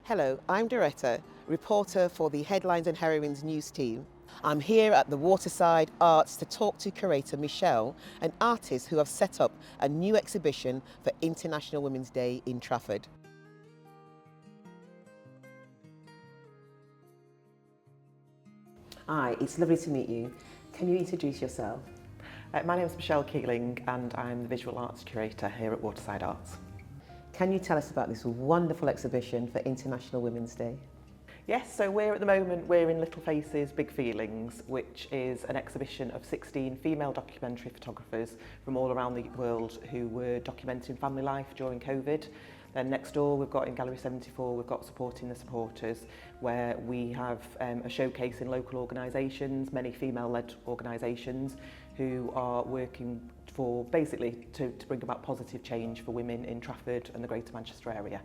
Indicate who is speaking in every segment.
Speaker 1: Hello, I'm Dorretta, reporter for the Headlines and Heroines news team. I'm here at the Waterside Arts to talk to curator Michelle, an artist who have set up a new exhibition for International Women's Day in Trafford. Hi, it's lovely to meet you. Can you introduce yourself?
Speaker 2: My name is Michelle Keeling and I'm the visual arts curator here at Waterside Arts.
Speaker 1: Can you tell us about this wonderful exhibition for International Women's Day?
Speaker 2: Yes, so at the moment we're in Little Faces, Big Feelings, which is an exhibition of 16 female documentary photographers from all around the world who were documenting family life during COVID. Then next door we've got in Gallery 74, we've got Supporting the Supporters, where we have a showcase in local organisations, many female-led organisations who are working for basically to bring about positive change for women in Trafford and the Greater Manchester area.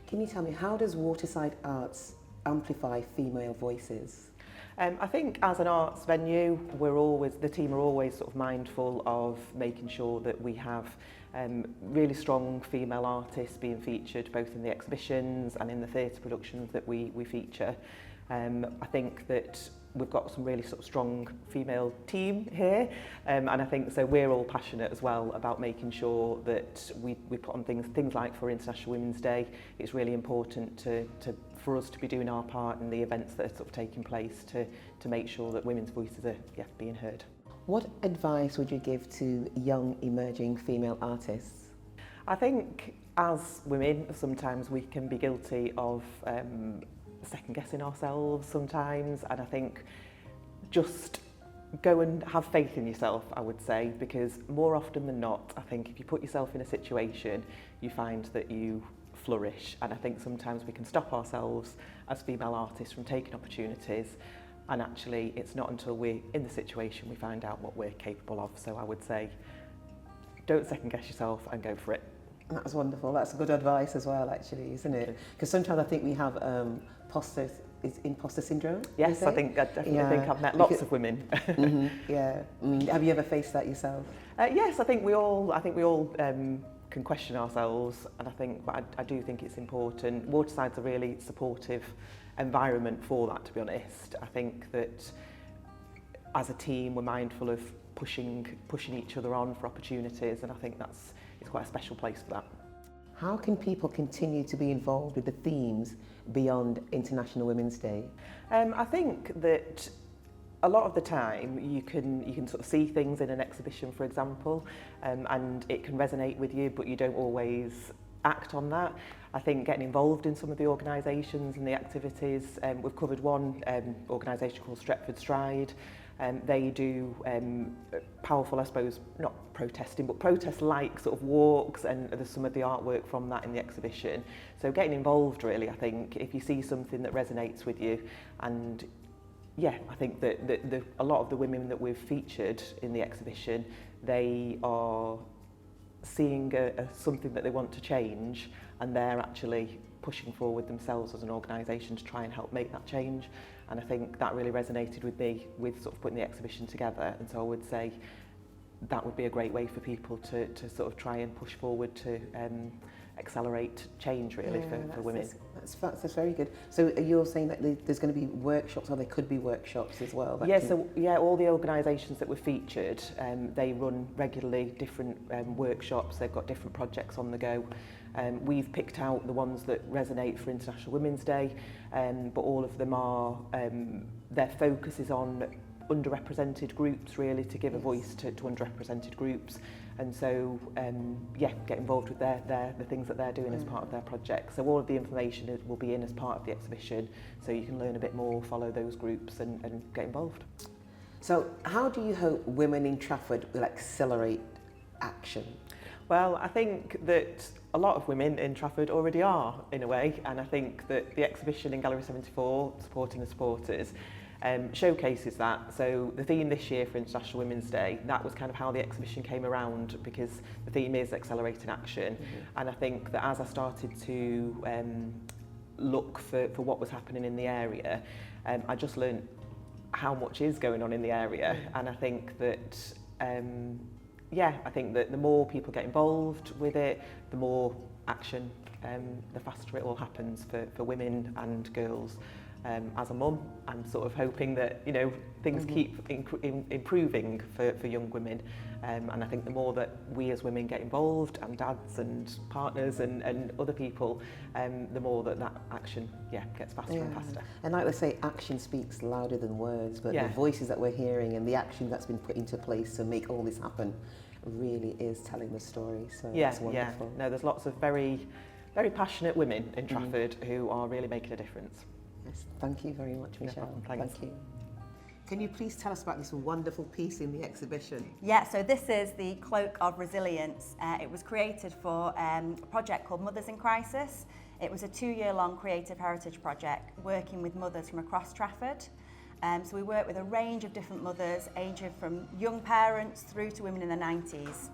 Speaker 1: Can you tell me, how does Waterside Arts amplify female voices?
Speaker 2: I think as an arts venue, the team are always sort of mindful of making sure that we have really strong female artists being featured both in the exhibitions and in the theatre productions that we feature. I think that we've got some really sort of strong female team here, and I think so we're all passionate as well about making sure that we put on things like for International Women's Day. It's really important for us to be doing our part in the events that are sort of taking place to make sure that women's voices are being heard.
Speaker 1: What advice would you give to young emerging female artists?
Speaker 2: I think as women sometimes we can be guilty of second guessing ourselves sometimes, and I think just go and have faith in yourself, I would say, because more often than not I think if you put yourself in a situation you find that you flourish, and I think sometimes we can stop ourselves as female artists from taking opportunities, and actually it's not until we're in the situation we find out what we're capable of. So I would say don't second guess yourself and go for it.
Speaker 1: That's wonderful. That's good advice as well, actually, isn't it? Because sometimes I think we have imposter syndrome.
Speaker 2: Yes, I definitely think I've met lots of women.
Speaker 1: Mm-hmm, yeah. Have you ever faced that yourself?
Speaker 2: Yes, I think we all can question ourselves, and but I do think it's important. Waterside's a really supportive environment for that, to be honest. I think that as a team we're mindful of pushing each other on for opportunities, and I think it's quite a special place for that.
Speaker 1: How can people continue to be involved with the themes beyond International Women's Day?
Speaker 2: I think that a lot of the time you can sort of see things in an exhibition, for example, and it can resonate with you, but you don't always act on that. I think getting involved in some of the organisations and the activities, we've covered one organisation called Stretford Stride. They do powerful, I suppose, not protesting, but protest-like sort of walks, and there's some of the artwork from that in the exhibition. So getting involved, really, I think, if you see something that resonates with you. And yeah, I think that a lot of the women that we've featured in the exhibition, they are seeing something that they want to change, and they're actually pushing forward themselves as an organisation to try and help make that change. And I think that really resonated with me with sort of putting the exhibition together, and so I would say that would be a great way for people to sort of try and push forward to accelerate change, really, for women.
Speaker 1: That's very good. So you're saying that there's going to be workshops, or there could be workshops as well?
Speaker 2: All the organisations that were featured, they run regularly different workshops. They've got different projects on the go. We've picked out the ones that resonate for International Women's Day, but all of them are, their focus is on underrepresented groups, really, to give a voice to underrepresented groups. And so get involved with the things that they're doing as part of their project. So all of the information will be in as part of the exhibition, so you can learn a bit more, follow those groups and get involved.
Speaker 1: So how do you hope women in Trafford will accelerate action?
Speaker 2: Well, I think that a lot of women in Trafford already are, in a way, and I think that the exhibition in Gallery 74, Supporting the Supporters, showcases that. So the theme this year for International Women's Day, that was kind of how the exhibition came around, because the theme is accelerating action. Mm-hmm. And I think that as I started to look for what was happening in the area, I just learned how much is going on in the area. Mm-hmm. And I think that I think that the more people get involved with it, the more action the faster it all happens for women and girls. As a mum, I'm sort of hoping that, you know, things keep improving for young women, and I think the more that we as women get involved, and dads and partners and other people, the more that action gets faster and faster.
Speaker 1: And like they say, action speaks louder than words, but the voices that we're hearing and the action that's been put into place to make all this happen really is telling the story. So it's wonderful.
Speaker 2: No, there's lots of very, very passionate women in Trafford who are really making a difference.
Speaker 1: Yes, thank you very much, Michelle.
Speaker 2: No problem, thanks.
Speaker 1: Thank you. Can you please tell us about this wonderful piece in the exhibition?
Speaker 3: Yeah, so this is the Cloak of Resilience. It was created for a project called Mothers in Crisis. It was a 2-year-long creative heritage project working with mothers from across Trafford. So we worked with a range of different mothers, aging from young parents through to women in their 90s.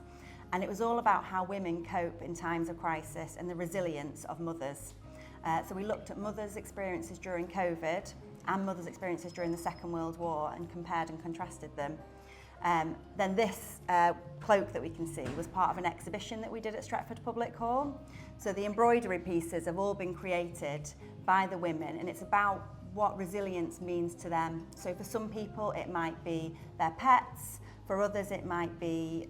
Speaker 3: And it was all about how women cope in times of crisis and the resilience of mothers. So we looked at mothers' experiences during COVID and mothers' experiences during the Second World War and compared and contrasted them. Then this cloak that we can see was part of an exhibition that we did at Stretford Public Hall. So the embroidery pieces have all been created by the women, and it's about what resilience means to them. So for some people it might be their pets, for others it might be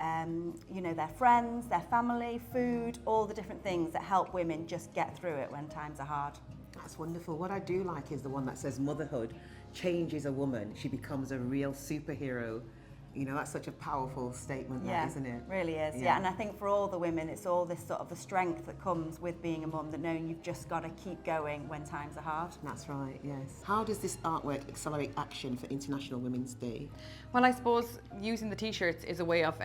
Speaker 3: you know, their friends, their family, food, all the different things that help women just get through it when times are hard.
Speaker 1: That's wonderful. What I do like is the one that says motherhood changes a woman. She becomes a real superhero. You know, that's such a powerful statement, that, isn't it?
Speaker 3: Really is. Yeah, and I think for all the women, it's all this sort of the strength that comes with being a mum, that knowing you've just got to keep going when times are hard.
Speaker 1: That's right, yes. How does this artwork accelerate action for International Women's Day?
Speaker 4: Well, I suppose using the t-shirts is a way of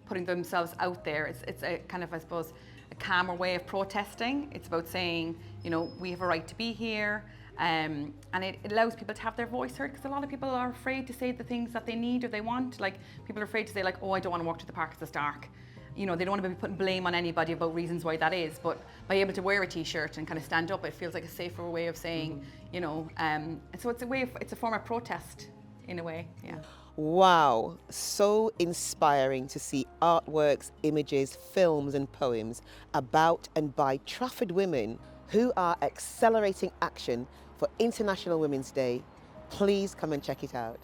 Speaker 4: putting themselves out there. It's a kind of, I suppose, a calmer way of protesting. It's about saying, you know, we have a right to be here. And it allows people to have their voice heard, because a lot of people are afraid to say the things that they need or they want. Like, people are afraid to say, like, oh, I don't want to walk to the park because it's dark. You know, they don't want to be putting blame on anybody about reasons why that is, but by able to wear a t-shirt and kind of stand up, it feels like a safer way of saying, you know, and so it's a form of protest in a way, yeah.
Speaker 1: Wow, so inspiring to see artworks, images, films and poems about and by Trafford women who are accelerating action for International Women's Day. Please come and check it out.